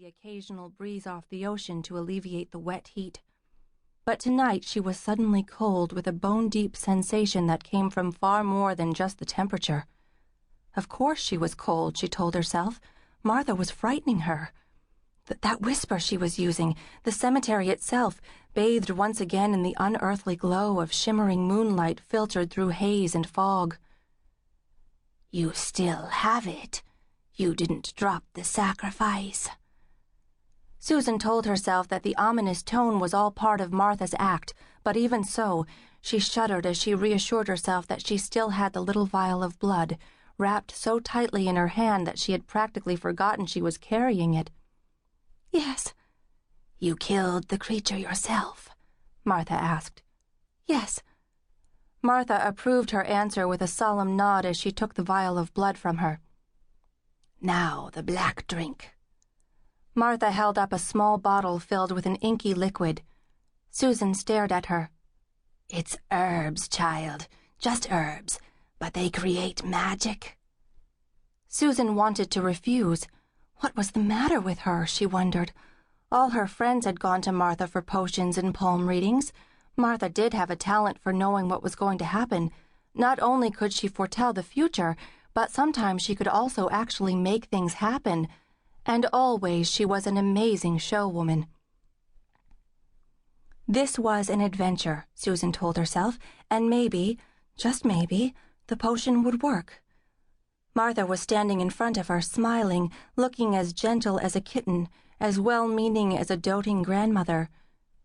the occasional breeze off the ocean to alleviate the wet heat. But tonight she was suddenly cold with a bone-deep sensation that came from far more than just the temperature. Of course she was cold, she told herself. Martha was frightening her. That whisper she was using, the cemetery itself, bathed once again in the unearthly glow of shimmering moonlight filtered through haze and fog. "You still have it. You didn't drop the sacrifice." Susan told herself that the ominous tone was all part of Martha's act, but even so, she shuddered as she reassured herself that she still had the little vial of blood, wrapped so tightly in her hand that she had practically forgotten she was carrying it. "Yes." "You killed the creature yourself?" Martha asked. "Yes." Martha approved her answer with a solemn nod as she took the vial of blood from her. "Now the black drink." Martha held up a small bottle filled with an inky liquid. Susan stared at her. "It's herbs, child, just herbs, but they create magic." Susan wanted to refuse. What was the matter with her, she wondered. All her friends had gone to Martha for potions and palm readings. Martha did have a talent for knowing what was going to happen. Not only could she foretell the future, but sometimes she could also actually make things happen. And always she was an amazing showwoman. This was an adventure, Susan told herself, and maybe, just maybe, the potion would work. Martha was standing in front of her, smiling, looking as gentle as a kitten, as well-meaning as a doting grandmother.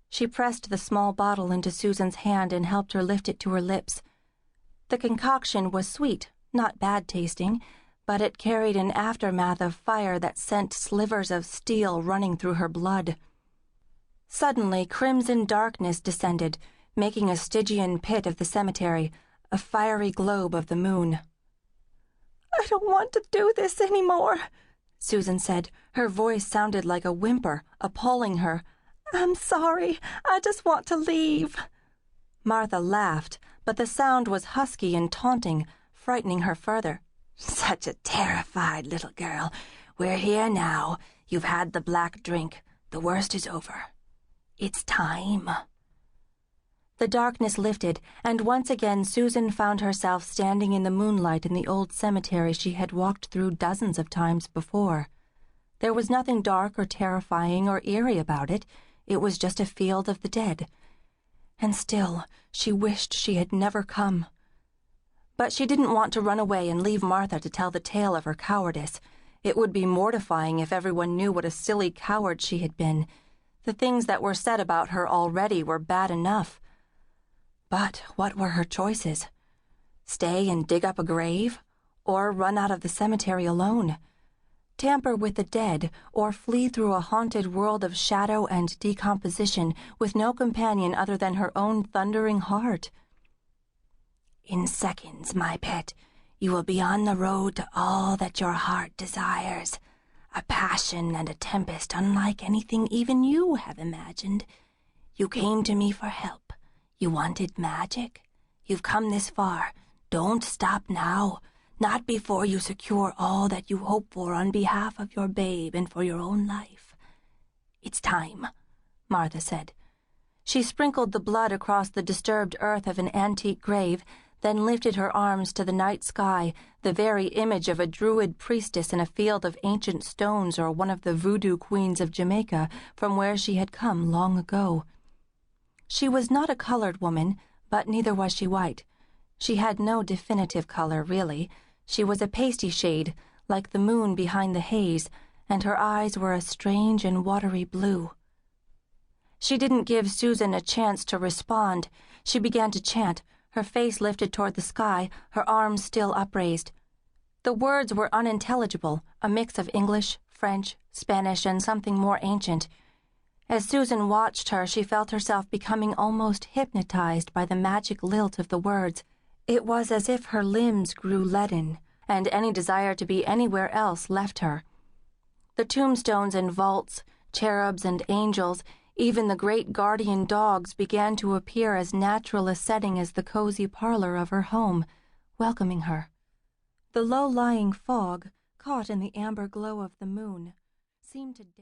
She pressed the small bottle into Susan's hand and helped her lift it to her lips. The concoction was sweet, not bad-tasting, but it carried an aftermath of fire that sent slivers of steel running through her blood. Suddenly, crimson darkness descended, making a Stygian pit of the cemetery, a fiery globe of the moon. "I don't want to do this anymore," Susan said. Her voice sounded like a whimper, appalling her. "I'm sorry. I just want to leave." Martha laughed, but the sound was husky and taunting, frightening her further. "Such a terrified little girl. We're here now. You've had the black drink. The worst is over. It's time." The darkness lifted, and once again Susan found herself standing in the moonlight in the old cemetery she had walked through dozens of times before. There was nothing dark or terrifying or eerie about it. It was just a field of the dead. And still, she wished she had never come. But she didn't want to run away and leave Martha to tell the tale of her cowardice. It would be mortifying if everyone knew what a silly coward she had been. The things that were said about her already were bad enough. But what were her choices? Stay and dig up a grave? Or run out of the cemetery alone? Tamper with the dead, or flee through a haunted world of shadow and decomposition with no companion other than her own thundering heart? "In seconds, my pet, you will be on the road to all that your heart desires. A passion and a tempest unlike anything even you have imagined. You came to me for help. You wanted magic. You've come this far. Don't stop now. Not before you secure all that you hope for on behalf of your babe and for your own life." "It's time," Martha said. She sprinkled the blood across the disturbed earth of an antique grave, then lifted her arms to the night sky, the very image of a druid priestess in a field of ancient stones or one of the voodoo queens of Jamaica from where she had come long ago. She was not a colored woman, but neither was she white. She had no definitive color, really. She was a pasty shade, like the moon behind the haze, and her eyes were a strange and watery blue. She didn't give Susan a chance to respond. She began to chant, her face lifted toward the sky, her arms still upraised. The words were unintelligible, a mix of English, French, Spanish, and something more ancient. As Susan watched her, she felt herself becoming almost hypnotized by the magic lilt of the words. It was as if her limbs grew leaden, and any desire to be anywhere else left her. The tombstones and vaults, cherubs and angels, even the great guardian dogs began to appear as natural a setting as the cozy parlor of her home, welcoming her. The low-lying fog, caught in the amber glow of the moon, seemed to